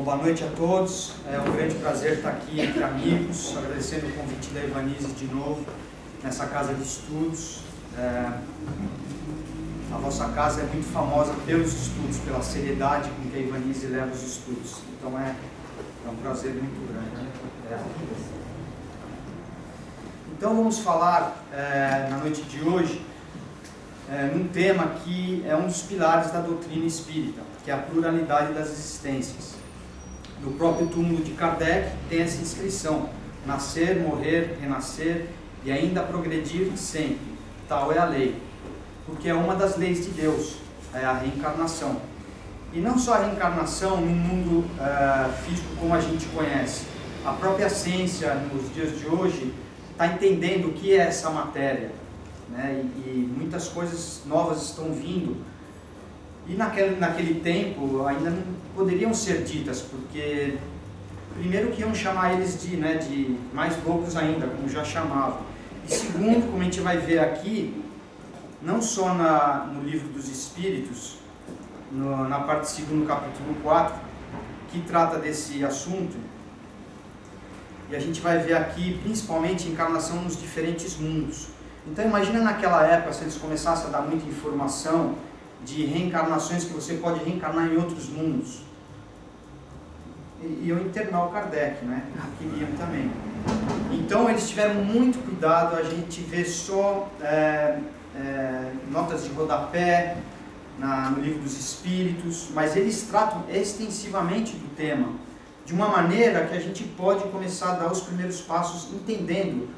Bom, boa noite a todos. É um grande prazer estar aqui entre amigos, agradecendo o convite da Ivanise de novo, nessa casa de estudos. A vossa casa é muito famosa pelos estudos, pela seriedade com que a Ivanise leva os estudos. Então é um prazer muito grande. Então vamos falar na noite de hoje num tema que é um dos pilares da doutrina espírita, que é a pluralidade das existências. No próprio túmulo de Kardec tem essa inscrição: nascer, morrer, renascer e ainda progredir sempre. Tal é a lei, porque é uma das leis de Deus, é a reencarnação. E não só a reencarnação no mundo físico como a gente conhece. A própria ciência, nos dias de hoje, está entendendo o que é essa matéria, né? E muitas coisas novas estão vindo. E naquele tempo ainda não poderiam ser ditas, porque primeiro que iam chamar eles de mais loucos ainda, como já chamavam. E segundo, como a gente vai ver aqui, não só no livro dos Espíritos, na parte 2 do capítulo 4, que trata desse assunto, e a gente vai ver aqui principalmente a encarnação nos diferentes mundos. Então imagina naquela época, se eles começassem a dar muita informação de reencarnações, que você pode reencarnar em outros mundos. E eu internar o Kardec, né? Queriam também. Então eles tiveram muito cuidado. A gente vê só notas de rodapé no livro dos Espíritos, mas eles tratam extensivamente do tema, de uma maneira que a gente pode começar a dar os primeiros passos entendendo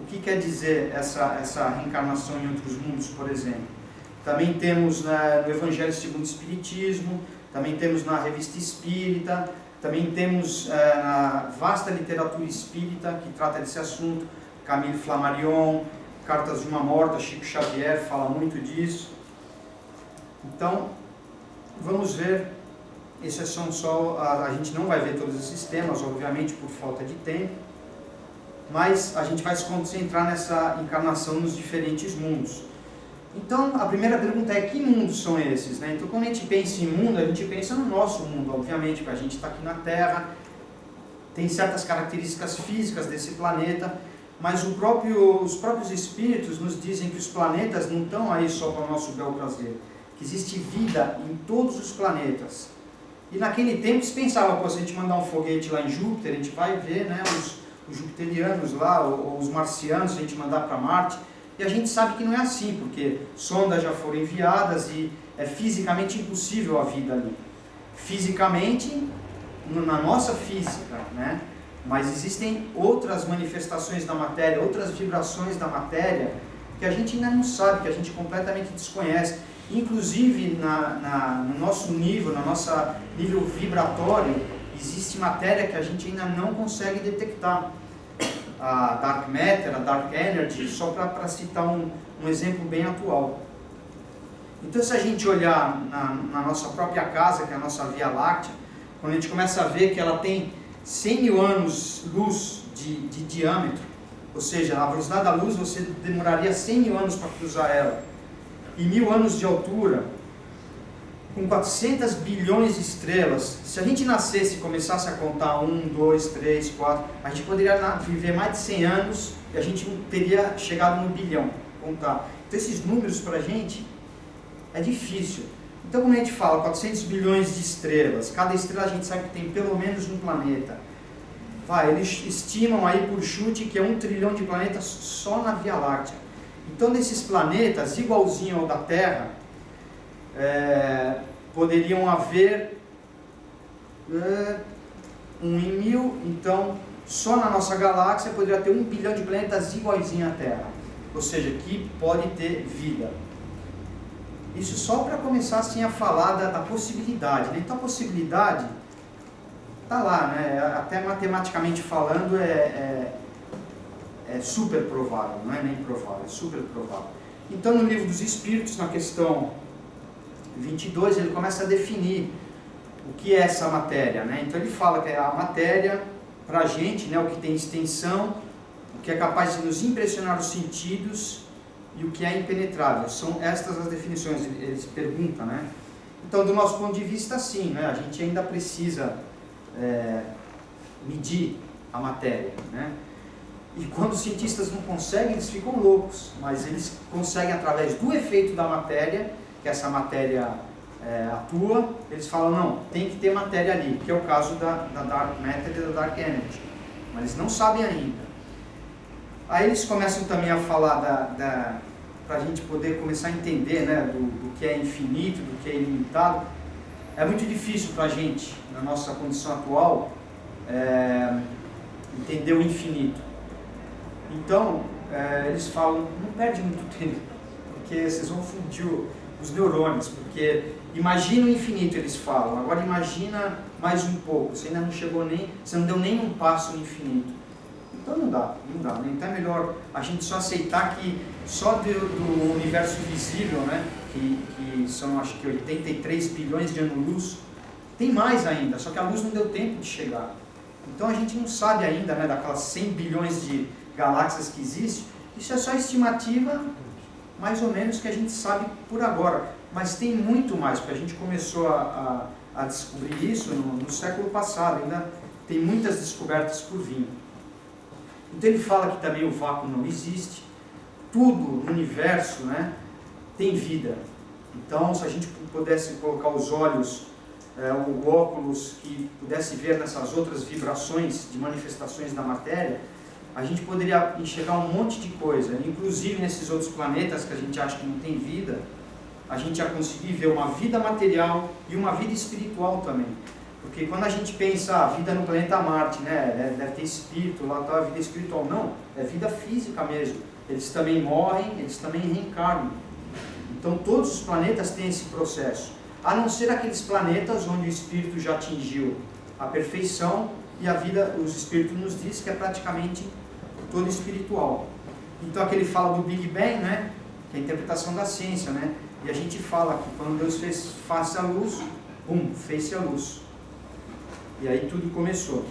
o que quer dizer essa reencarnação em outros mundos, por exemplo. Também temos no Evangelho segundo o Espiritismo, também temos na Revista Espírita, também temos na vasta literatura espírita que trata desse assunto. Camille Flammarion, Cartas de uma Morta, Chico Xavier fala muito disso. Então, vamos ver. Esses são só, a gente não vai ver todos esses temas, obviamente, por falta de tempo, mas a gente vai se concentrar nessa encarnação nos diferentes mundos. Então, a primeira pergunta é: que mundos são esses? Né? Então, quando a gente pensa em mundo, a gente pensa no nosso mundo, obviamente, porque a gente está aqui na Terra, tem certas características físicas desse planeta, mas os próprios espíritos nos dizem que os planetas não estão aí só para o nosso bel prazer, que existe vida em todos os planetas. E naquele tempo se pensava, se a gente mandar um foguete lá em Júpiter, a gente vai ver, né, os jupiterianos lá, ou os marcianos, a gente mandar para Marte. E a gente sabe que não é assim, porque sondas já foram enviadas e é fisicamente impossível a vida ali. Fisicamente, na nossa física, né? Mas existem outras manifestações da matéria, outras vibrações da matéria, que a gente ainda não sabe, que a gente completamente desconhece. Inclusive, no nosso nível, nível vibratório, existe matéria que a gente ainda não consegue detectar. A Dark Matter, a Dark Energy, só para citar um exemplo bem atual. Então, se a gente olhar na nossa própria casa, que é a nossa Via Láctea, quando a gente começa a ver que ela tem 100 mil anos-luz de diâmetro, ou seja, a velocidade da luz você demoraria 100 mil anos para cruzar ela, e 1000 anos de altura, com 400 bilhões de estrelas. Se a gente nascesse e começasse a contar 1, 2, 3, 4, a gente poderia viver mais de 100 anos e a gente teria chegado no bilhão, contar. Então esses números para a gente é difícil. Então, como a gente fala, 400 bilhões de estrelas, cada estrela a gente sabe que tem pelo menos um planeta. Eles estimam aí por chute que é 1 trilhão de planetas só na Via Láctea. Então desses planetas, igualzinho ao da Terra, poderiam haver 1 em 1000, então só na nossa galáxia poderia ter 1 bilhão de planetas iguaizinho à Terra, ou seja, que pode ter vida. Isso só para começar assim a falar da possibilidade, né? Então a possibilidade está lá, né? Até matematicamente falando é super provável, não é nem provável, é super provável. Então no livro dos Espíritos, na questão 22, ele começa a definir o que é essa matéria, né? Então ele fala que é a matéria, para a gente, né, o que tem extensão, o que é capaz de nos impressionar os sentidos e o que é impenetrável. São estas as definições, eles perguntam, né? Então, do nosso ponto de vista, sim, né? A gente ainda precisa medir a matéria, né? E quando os cientistas não conseguem, eles ficam loucos, mas eles conseguem, através do efeito da matéria, que essa matéria atua, eles falam, não, tem que ter matéria ali, que é o caso da Dark Matter e da Dark Energy, mas eles não sabem ainda. Aí eles começam também a falar para a gente poder começar a entender, né, do que é infinito, do que é ilimitado. É muito difícil para a gente, na nossa condição atual, entender o infinito. Então, eles falam, não perde muito tempo, porque vocês vão fundir os neurônios, porque imagina o infinito, eles falam, agora imagina mais um pouco, você ainda não chegou você não deu nem um passo no infinito. Então não dá, né? Então é melhor a gente só aceitar que só do universo visível, né, que são acho que 83 bilhões de anos-luz, tem mais ainda, só que a luz não deu tempo de chegar. Então a gente não sabe ainda, né, daquelas 100 bilhões de galáxias que existem, isso é só estimativa, mais ou menos, que a gente sabe por agora, mas tem muito mais, porque a gente começou a descobrir isso no século passado, ainda tem muitas descobertas por vir. Então ele fala que também o vácuo não existe, tudo no universo, né, tem vida. Então, se a gente pudesse colocar os olhos, o óculos, que pudesse ver nessas outras vibrações de manifestações da matéria, a gente poderia enxergar um monte de coisa, inclusive nesses outros planetas que a gente acha que não tem vida, a gente ia conseguir ver uma vida material e uma vida espiritual também. Porque quando a gente pensa a vida no planeta Marte, né, deve ter espírito, lá está a vida espiritual. Não, é vida física mesmo. Eles também morrem, eles também reencarnam. Então todos os planetas têm esse processo. A não ser aqueles planetas onde o espírito já atingiu a perfeição e a vida, os espíritos nos diz que é praticamente todo espiritual. Então aqui ele fala do Big Bang, né, que é a interpretação da ciência, né, e a gente fala que quando Deus fez a luz, fez-se a luz. E aí tudo começou.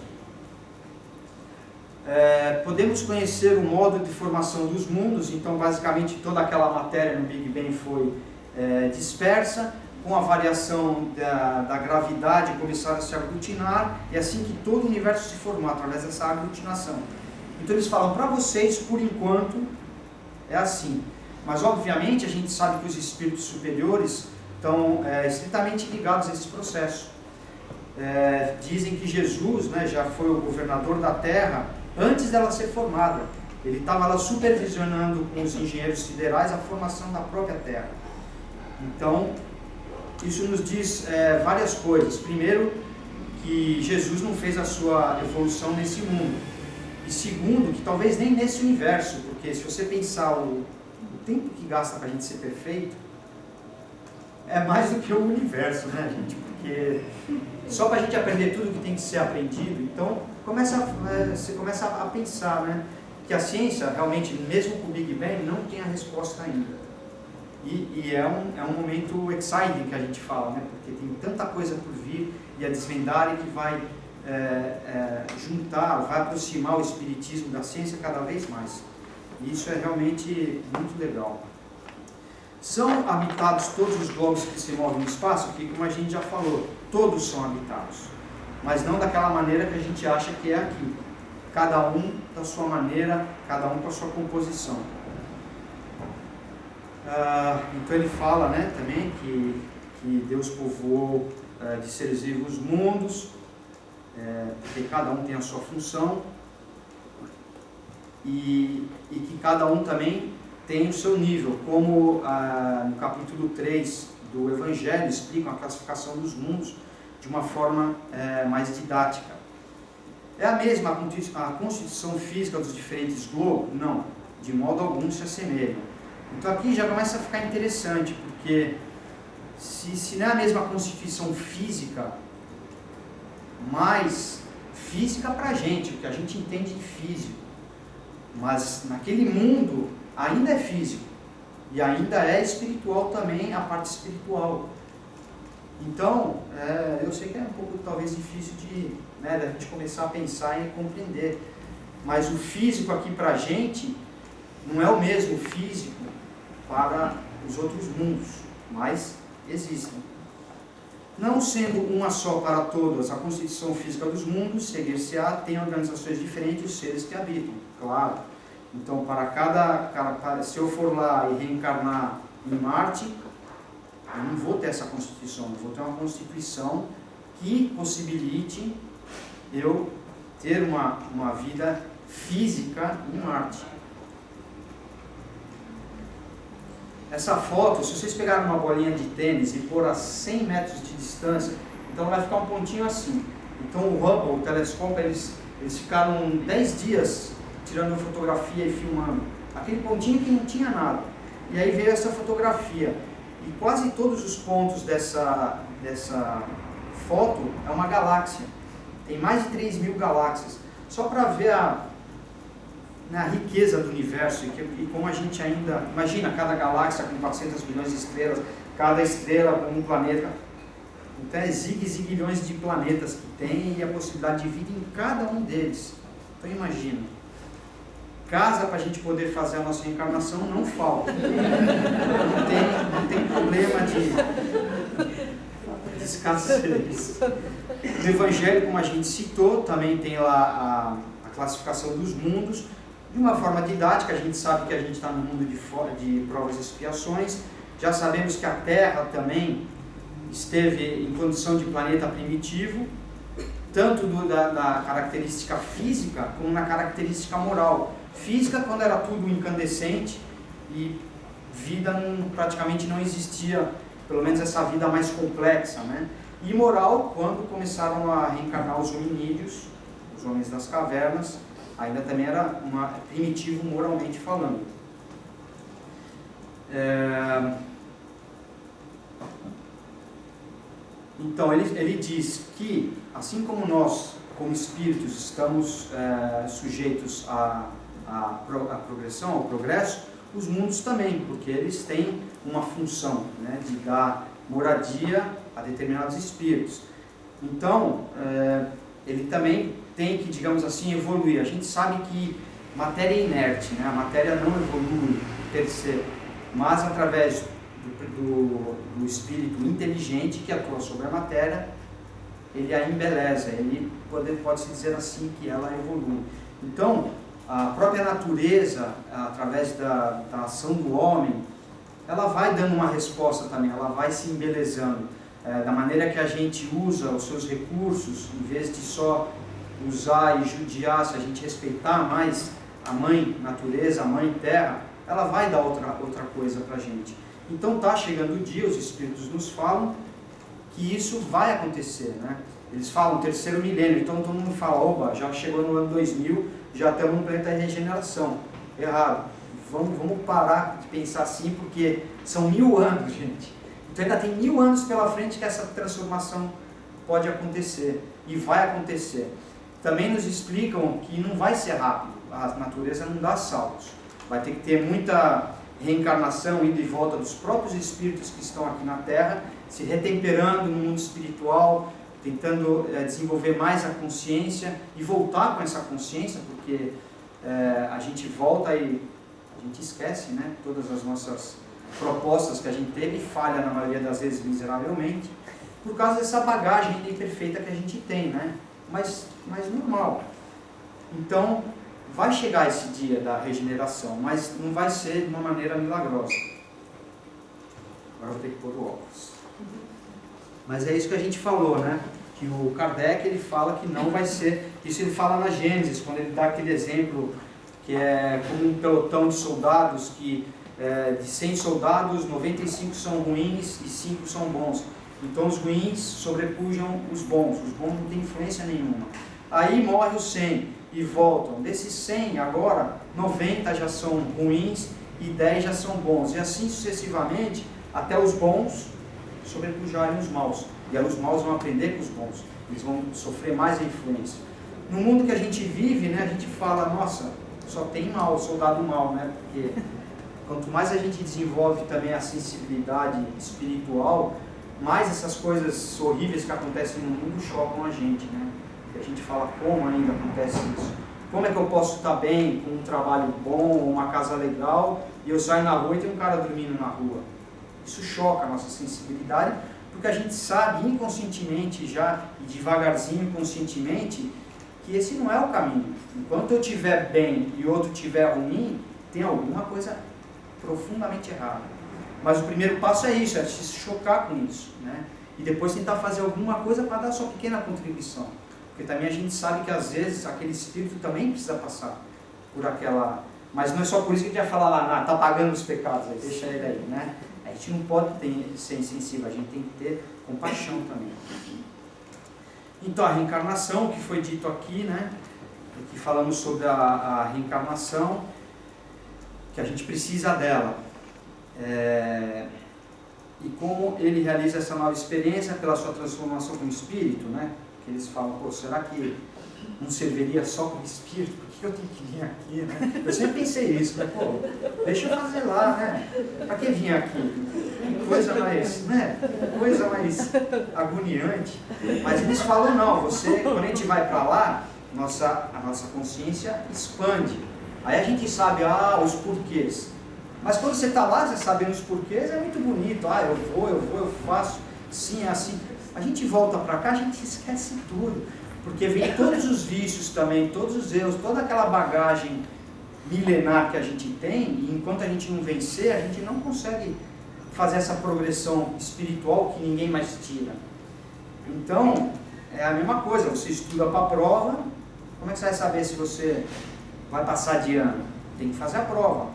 Podemos conhecer o modo de formação dos mundos, então basicamente toda aquela matéria no Big Bang foi dispersa, com a variação da gravidade começaram a se aglutinar, e assim que todo o universo se formou, através dessa aglutinação. Então eles falam, para vocês, por enquanto, é assim. Mas obviamente a gente sabe que os espíritos superiores estão estritamente ligados a esse processo. Dizem que Jesus, né, já foi o governador da Terra antes dela ser formada. Ele estava lá supervisionando com os engenheiros siderais a formação da própria Terra. Então, isso nos diz várias coisas. Primeiro, que Jesus não fez a sua evolução nesse mundo. E segundo, que talvez nem nesse universo, porque se você pensar o tempo que gasta para a gente ser perfeito, é mais do que o universo, né, gente? Porque só para a gente aprender tudo que tem que ser aprendido, então você começa a pensar, né, que a ciência realmente, mesmo com o Big Bang, não tem a resposta ainda. E é um momento exciting que a gente fala, né, porque tem tanta coisa por vir e a desvendar, e que vai juntar, vai aproximar o espiritismo da ciência cada vez mais. E isso é realmente muito legal. São habitados todos os globos que se movem no espaço? Porque, como a gente já falou, todos são habitados, mas não daquela maneira que a gente acha que é aqui. Cada um da sua maneira, cada um com a sua composição. Então ele fala, né, também que Deus povoou de seres vivos mundos, porque cada um tem a sua função, e que cada um também tem o seu nível, como no capítulo 3 do Evangelho explicam a classificação dos mundos de uma forma mais didática. É a mesma a constituição física dos diferentes globos? Não, de modo algum se assemelha. Então aqui já começa a ficar interessante, porque se não é a mesma constituição física, mas física para a gente, o que a gente entende de físico, mas naquele mundo ainda é físico, e ainda é espiritual também, a parte espiritual. Então, eu sei que é um pouco talvez difícil da gente começar a pensar e compreender, mas o físico aqui para a gente não é o mesmo físico para os outros mundos, mas existem. Não sendo uma só para todas a constituição física dos mundos, seguir-se-á, tem organizações diferentes os seres que habitam, claro. Então, se eu for lá e reencarnar em Marte, eu não vou ter essa constituição, eu vou ter uma constituição que possibilite eu ter uma vida física em Marte. Essa foto, se vocês pegarem uma bolinha de tênis e pôr a 100 metros de distância, então vai ficar um pontinho assim. Então o Hubble, o telescópio, eles ficaram 10 dias tirando fotografia e filmando. Aquele pontinho que não tinha nada. E aí veio essa fotografia. E quase todos os pontos dessa foto é uma galáxia. Tem mais de 3.000 galáxias. Só para ver a riqueza do universo e como a gente ainda... Imagina cada galáxia com 400 bilhões de estrelas, cada estrela com um planeta. Então é zilhões de planetas que tem e a possibilidade de vida em cada um deles. Então imagina. Casa para a gente poder fazer a nossa reencarnação não falta. Não tem problema de escassez. No Evangelho, como a gente citou, também tem lá a classificação dos mundos. De uma forma didática, a gente sabe que a gente está no mundo de provas e expiações. Já sabemos que a Terra também esteve em condição de planeta primitivo, tanto da característica física como na característica moral. Física, quando era tudo incandescente e vida praticamente não existia, pelo menos essa vida mais complexa, né? E moral, quando começaram a reencarnar os hominídeos, os homens das cavernas, ainda também era primitivo moralmente falando. Então, ele diz que, assim como nós, como espíritos, estamos sujeitos à progressão, ao progresso, os mundos também, porque eles têm uma função, né, de dar moradia a determinados espíritos. Então, ele também tem que, digamos assim, evoluir. A gente sabe que matéria é inerte, né? A matéria não evolui per se, mas através do espírito inteligente que atua sobre a matéria, ele a embeleza, ele pode-se dizer assim que ela evolui. Então, a própria natureza, através da ação do homem, ela vai dando uma resposta também, ela vai se embelezando. Da maneira que a gente usa os seus recursos, em vez de só usar e judiar, se a gente respeitar mais a mãe natureza, a mãe terra, ela vai dar outra coisa para a gente. Então está chegando o dia, os espíritos nos falam que isso vai acontecer, né? Eles falam terceiro milênio, então todo mundo fala, opa, já chegou no ano 2000, já estamos no planeta de regeneração. Errado. Vamos parar de pensar assim, porque são 1000 anos, gente. Então ainda tem 1000 anos pela frente que essa transformação pode acontecer, e vai acontecer. Também nos explicam que não vai ser rápido, a natureza não dá saltos. Vai ter que ter muita reencarnação, ida e volta dos próprios espíritos que estão aqui na Terra, se retemperando no mundo espiritual, tentando desenvolver mais a consciência e voltar com essa consciência, porque a gente volta e a gente esquece, né, todas as nossas propostas que a gente teve e falha na maioria das vezes miseravelmente, por causa dessa bagagem imperfeita que a gente tem, né, mas normal. Então, vai chegar esse dia da regeneração, mas não vai ser de uma maneira milagrosa. Agora eu vou ter que pôr o óculos. Mas é isso que a gente falou, né? Que o Kardec, ele fala que não vai ser... Isso ele fala na Gênesis, quando ele dá aquele exemplo que é como um pelotão de soldados, que de 100 soldados, 95 são ruins e 5 são bons. Então os ruins sobrepujam os bons não têm influência nenhuma. Aí morre os 100 e voltam. Desses 100, agora, 90 já são ruins e 10 já são bons. E assim sucessivamente, até os bons sobrepujarem os maus. E aí os maus vão aprender com os bons. Eles vão sofrer mais a influência. No mundo que a gente vive, né, a gente fala, nossa, só tem mal, soldado mal, né? Porque quanto mais a gente desenvolve também a sensibilidade espiritual, mais essas coisas horríveis que acontecem no mundo chocam a gente, né? E a gente fala, como ainda acontece isso? Como é que eu posso estar bem, com um trabalho bom, uma casa legal, e eu saio na rua e tem um cara dormindo na rua? Isso choca a nossa sensibilidade, porque a gente sabe inconscientemente já, e devagarzinho conscientemente, que esse não é o caminho. Enquanto eu estiver bem e o outro estiver ruim, tem alguma coisa profundamente errada. Mas o primeiro passo é isso, é se chocar com isso, né? E depois tentar fazer alguma coisa para dar a sua pequena contribuição. Porque também a gente sabe que às vezes aquele espírito também precisa passar por aquela... Mas não é só por isso que a gente vai falar lá, está pagando os pecados, aí, deixa ele aí, né? A gente não pode ser insensível, a gente tem que ter compaixão também. Então a reencarnação, que foi dito aqui, né? Aqui falamos sobre a reencarnação, que a gente precisa dela. E como ele realiza essa nova experiência pela sua transformação como espírito, né? Que eles falam, pô, será que não serviria só como espírito? Por que eu tenho que vir aqui, né? Eu sempre pensei isso, né? Pô, deixa eu fazer lá, né? Para que vir aqui? Que coisa mais, né? Coisa mais agoniante. Mas eles falam, não, quando a gente vai para lá, a nossa consciência expande. Aí a gente sabe, os porquês. Mas quando você está lá, você sabendo os porquês, é muito bonito. Eu faço, sim, é assim. A gente volta para cá, a gente esquece tudo. Porque vem todos os vícios também, todos os erros, toda aquela bagagem milenar que a gente tem, e enquanto a gente não vencer, a gente não consegue fazer essa progressão espiritual que ninguém mais tira. Então, é a mesma coisa, você estuda para a prova, como é que você vai saber se você vai passar de ano? Tem que fazer a prova.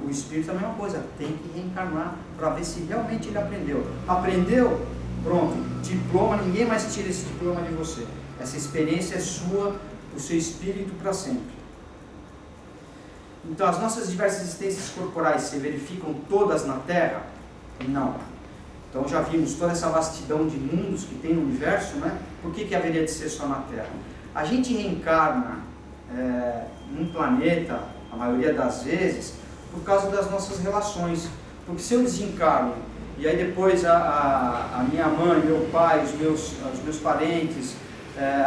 O espírito é a mesma coisa, tem que reencarnar para ver se realmente ele aprendeu. Aprendeu? Pronto, diploma, ninguém mais tira esse diploma de você. Essa experiência é sua, o seu espírito para sempre. Então, as nossas diversas existências corporais se verificam todas na Terra? Não. Então, já vimos toda essa vastidão de mundos que tem no universo, né? Por que haveria de ser só na Terra? A gente reencarna num planeta, a maioria das vezes, por causa das nossas relações. Porque se eu desencarno, e aí depois a minha mãe, meu pai, os meus parentes,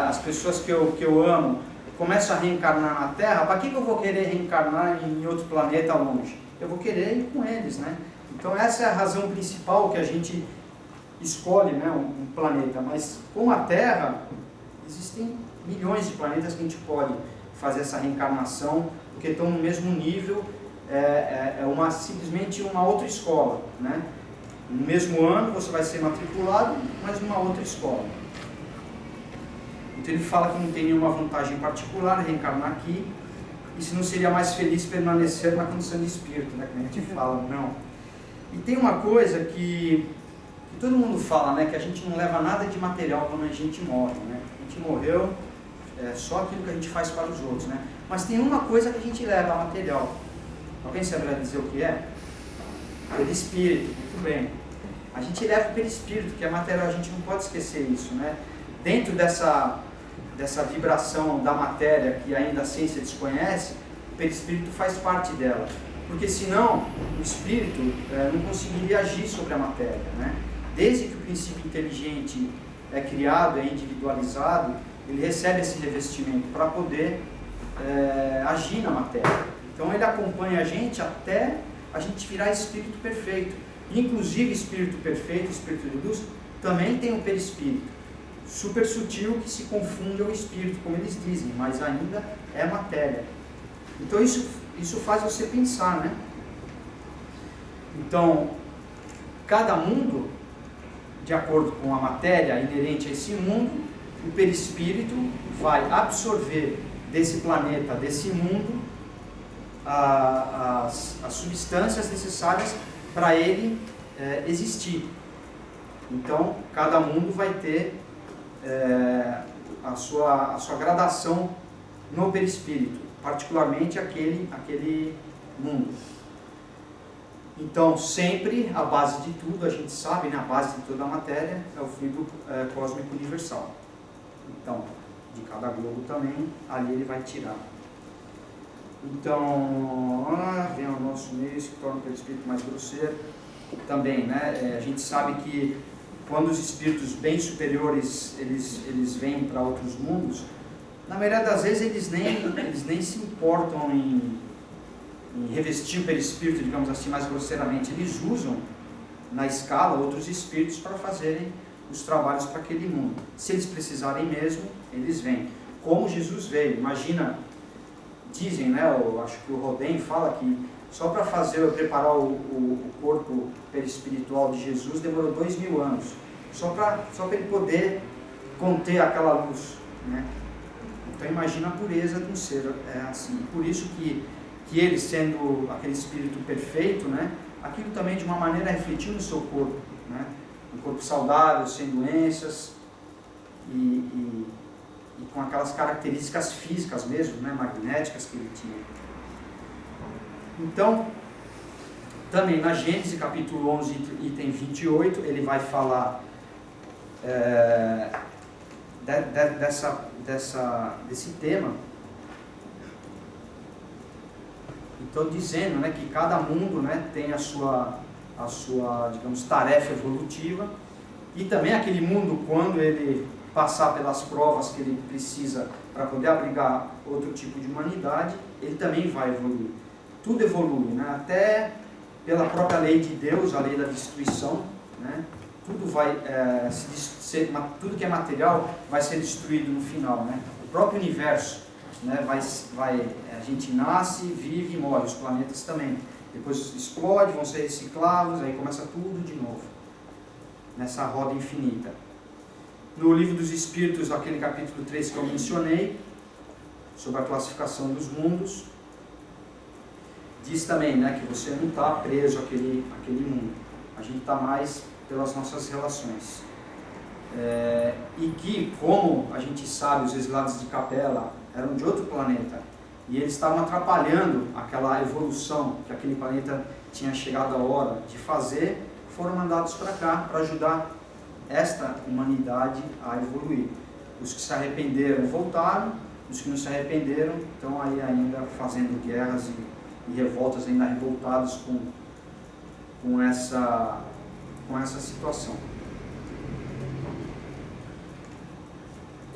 as pessoas que eu amo, começam a reencarnar na Terra, para que eu vou querer reencarnar em outro planeta longe? Eu vou querer ir com eles, né? Então essa é a razão principal que a gente escolhe, né, um planeta. Mas com a Terra, existem milhões de planetas que a gente pode fazer essa reencarnação, porque estão no mesmo nível, simplesmente uma outra escola, né? No mesmo ano você vai ser matriculado, mas numa outra escola. Então ele fala que não tem nenhuma vantagem particular reencarnar aqui, e se não seria mais feliz permanecer na condição de espírito, né? Como a gente fala, não. E tem uma coisa que todo mundo fala, né? Que a gente não leva nada de material quando a gente morre, né? A gente morreu, só aquilo que a gente faz para os outros, né? Mas tem uma coisa que a gente leva, material. Alguém sabe dizer o que é? Perispírito, muito bem. A gente leva o perispírito, que é material, a gente não pode esquecer isso, né? Dentro dessa vibração da matéria que ainda a ciência desconhece, o perispírito faz parte dela. Porque senão o espírito não conseguiria agir sobre a matéria, né? Desde que o princípio inteligente é criado, é individualizado, ele recebe esse revestimento para poder agir na matéria. Então ele acompanha a gente até a gente virar espírito perfeito. Inclusive espírito perfeito, espírito de luz, também tem um perispírito. Super sutil que se confunde ao espírito, como eles dizem, mas ainda é matéria. Então isso faz você pensar, né? Então, cada mundo, de acordo com a matéria inerente a esse mundo, o perispírito vai absorver desse planeta, desse mundo, as substâncias necessárias para ele existir. Então, cada mundo vai ter a sua gradação no perispírito, particularmente aquele mundo. Então, sempre a base de tudo, a gente sabe, né, a base de toda a matéria é o fluido cósmico universal. Então, de cada globo também, ali ele vai tirar. Então, vem ao nosso meio, se torna o perispírito mais grosseiro. Também, né, a gente sabe que quando os espíritos bem superiores eles vêm para outros mundos, na maioria das vezes eles nem se importam em revestir o perispírito, digamos assim, mais grosseiramente. Eles usam na escala outros espíritos para fazerem os trabalhos para aquele mundo. Se eles precisarem mesmo, eles vêm. Como Jesus veio. Imagina, dizem, né, eu acho que o Rodin fala que só para preparar o corpo perispiritual de Jesus demorou 2000 anos. Só para ele poder conter aquela luz, né? Então imagina a pureza de um ser assim. Por isso que ele, sendo aquele espírito perfeito, né, aquilo também de uma maneira refletiu no seu corpo, né? Um corpo saudável, sem doenças e com aquelas características físicas mesmo, né, magnéticas que ele tinha. Então, também na Gênesis capítulo 11, item 28, ele vai falar desse tema. Então, dizendo, né, que cada mundo, né, tem a sua, digamos, tarefa evolutiva, e também aquele mundo, quando ele passar pelas provas que ele precisa para poder abrigar outro tipo de humanidade, ele também vai evoluir. Tudo evolui, né? Até pela própria lei de Deus, a lei da destruição, né? Tudo vai tudo que é material vai ser destruído no final, né? O próprio universo, né, a gente nasce, vive e morre, os planetas também. Depois explode, vão ser reciclados, aí começa tudo de novo, nessa roda infinita. No Livro dos Espíritos, aquele capítulo 3 que eu mencionei, sobre a classificação dos mundos, diz também, né, que você não está preso àquele mundo, a gente está mais pelas nossas relações. E que, como a gente sabe, os exilados de Capela eram de outro planeta, e eles estavam atrapalhando aquela evolução que aquele planeta tinha chegado a hora de fazer, foram mandados para cá para ajudar esta humanidade a evoluir. Os que se arrependeram voltaram, os que não se arrependeram estão aí ainda fazendo guerras e revoltas, ainda revoltados com essa situação.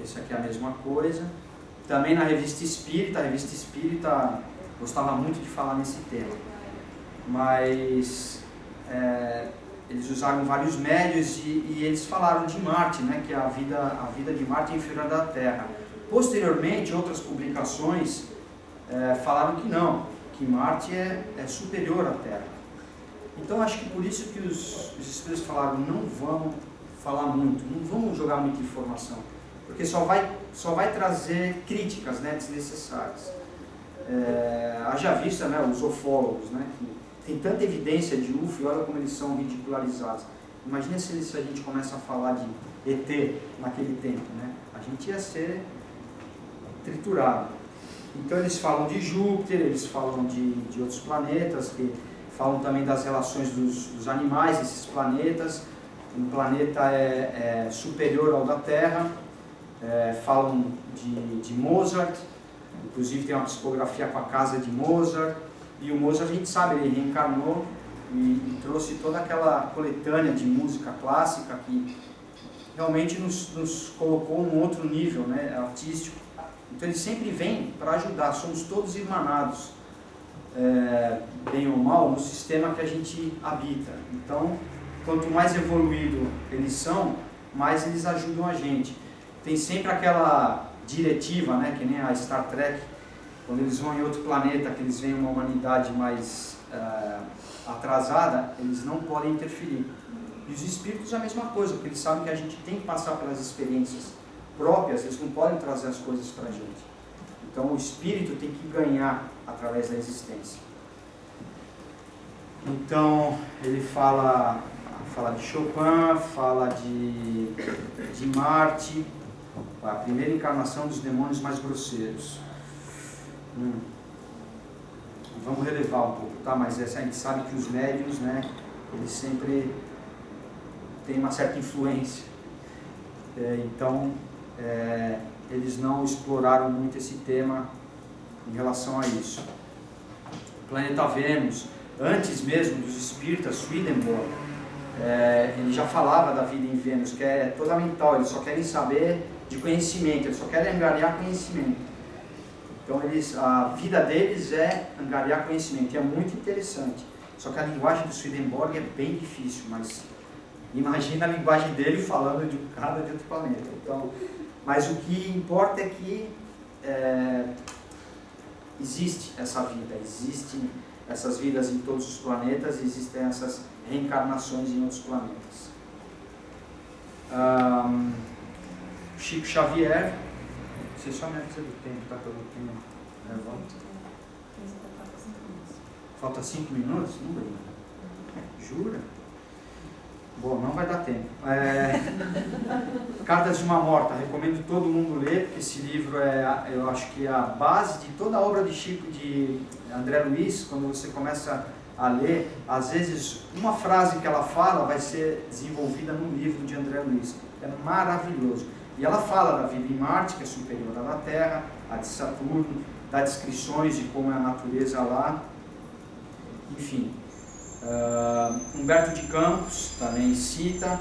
Esse aqui é a mesma coisa. Também na Revista Espírita gostava muito de falar nesse tema, mas eles usaram vários médios e eles falaram de Marte, né, que a vida de Marte é inferior à da Terra. Posteriormente, outras publicações falaram que não, que Marte é superior à Terra. Então acho que por isso que os espíritos falaram, não vamos falar muito, não vamos jogar muita informação, porque só vai trazer críticas, né, desnecessárias. Haja vista, né, os ufólogos, né, que tem tanta evidência de UFO e olha como eles são ridicularizados. Imagina se a gente começa a falar de ET naquele tempo, né? A gente ia ser triturado. Então eles falam de Júpiter, eles falam de outros planetas, que falam também das relações dos animais desses planetas. Um planeta é superior ao da Terra. Falam de Mozart, inclusive tem uma psicografia com a casa de Mozart. E o Mozart, a gente sabe, ele reencarnou e trouxe toda aquela coletânea de música clássica que realmente nos colocou num outro nível, né, artístico. Então ele sempre vem para ajudar, somos todos irmanados, bem ou mal, no sistema que a gente habita. Então, quanto mais evoluído eles são, mais eles ajudam a gente. Tem sempre aquela diretiva, né, que nem a Star Trek, quando eles vão em outro planeta, que eles veem uma humanidade mais atrasada, eles não podem interferir. E os espíritos é a mesma coisa, porque eles sabem que a gente tem que passar pelas experiências próprias, eles não podem trazer as coisas para a gente. Então o espírito tem que ganhar através da existência. Então ele fala de Chopin, fala de Marte, a primeira encarnação dos demônios mais grosseiros. Vamos relevar um pouco, tá? Mas a gente sabe que os médiuns, né, eles sempre têm uma certa influência. Então, eles não exploraram muito esse tema em relação a isso. O planeta Vênus, antes mesmo dos espíritas, Swedenborg, ele já falava da vida em Vênus, que é toda mental, eles só querem saber de conhecimento, eles só querem angariar conhecimento. Então a vida deles é angariar conhecimento, e é muito interessante. Só que a linguagem do Swedenborg é bem difícil, mas imagina a linguagem dele falando de um cara de outro planeta. Então, mas o que importa é que existe essa vida, existem essas vidas em todos os planetas, existem essas reencarnações em outros planetas. Chico Xavier, você só me avisa do tempo, tá pelo tempo. Falta 5 minutos? Não brinca. Jura? Bom, não vai dar tempo. Cartas de uma Morta, recomendo todo mundo ler, porque esse livro eu acho que é a base de toda a obra de André Luiz. Quando você começa a ler, às vezes uma frase que ela fala vai ser desenvolvida no livro de André Luiz. É maravilhoso. E ela fala da vida em Marte, que é superior à da Terra, a de Saturno, dá descrições de como é a natureza lá, enfim. Humberto de Campos também cita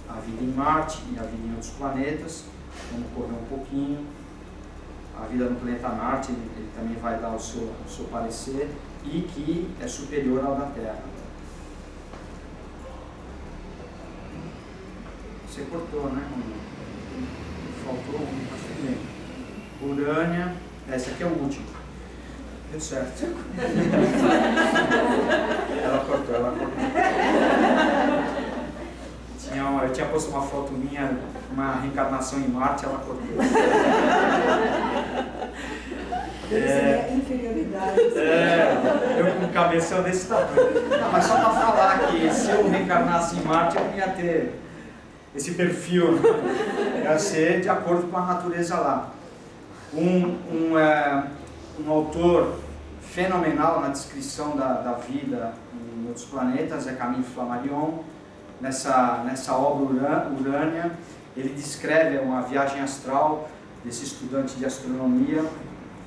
a vida em Marte e a vida em outros planetas. Vamos correr um pouquinho. A vida no planeta Marte, ele também vai dar o seu parecer, e que é superior ao da Terra. Você cortou, né? Faltou um, mas tudo bem. Urânia, esse aqui é o último. Deu certo. Ela cortou. Eu tinha posto uma foto minha, uma reencarnação em Marte, ela cortou. Inferioridade. Eu com um cabeção desse tamanho. Não, mas só para falar que se eu reencarnasse em Marte, eu não ia ter esse perfil, né? Ia ser de acordo com a natureza lá. Um autor fenomenal na descrição da vida em outros planetas é Camille Flammarion. Nessa obra Urânia, ele descreve uma viagem astral desse estudante de astronomia,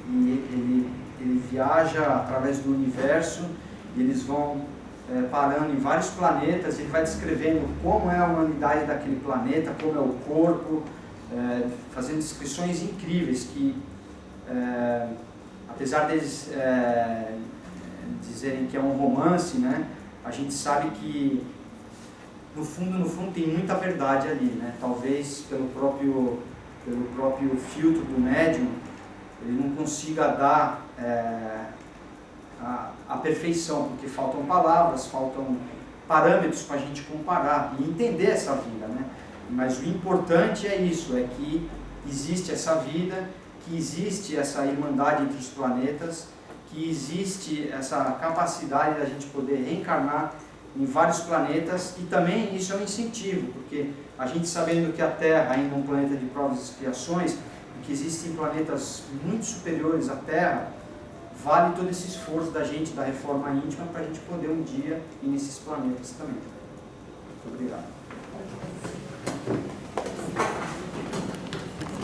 e ele viaja através do universo, e eles vão parando em vários planetas. Ele vai descrevendo como é a humanidade daquele planeta, como é o corpo, fazendo descrições incríveis que, apesar deles dizerem que é um romance, né, a gente sabe que no fundo tem muita verdade ali, né? Talvez pelo próprio filtro do médium ele não consiga dar a perfeição, porque faltam palavras, faltam parâmetros para a gente comparar e entender essa vida, né? Mas o importante é isso, é que existe essa vida, que existe essa irmandade entre os planetas, que existe essa capacidade da gente poder reencarnar em vários planetas, e também isso é um incentivo, porque a gente sabendo que a Terra ainda é um planeta de provas e expiações, e que existem planetas muito superiores à Terra, vale todo esse esforço da gente, da reforma íntima, para a gente poder um dia ir nesses planetas também. Muito obrigado.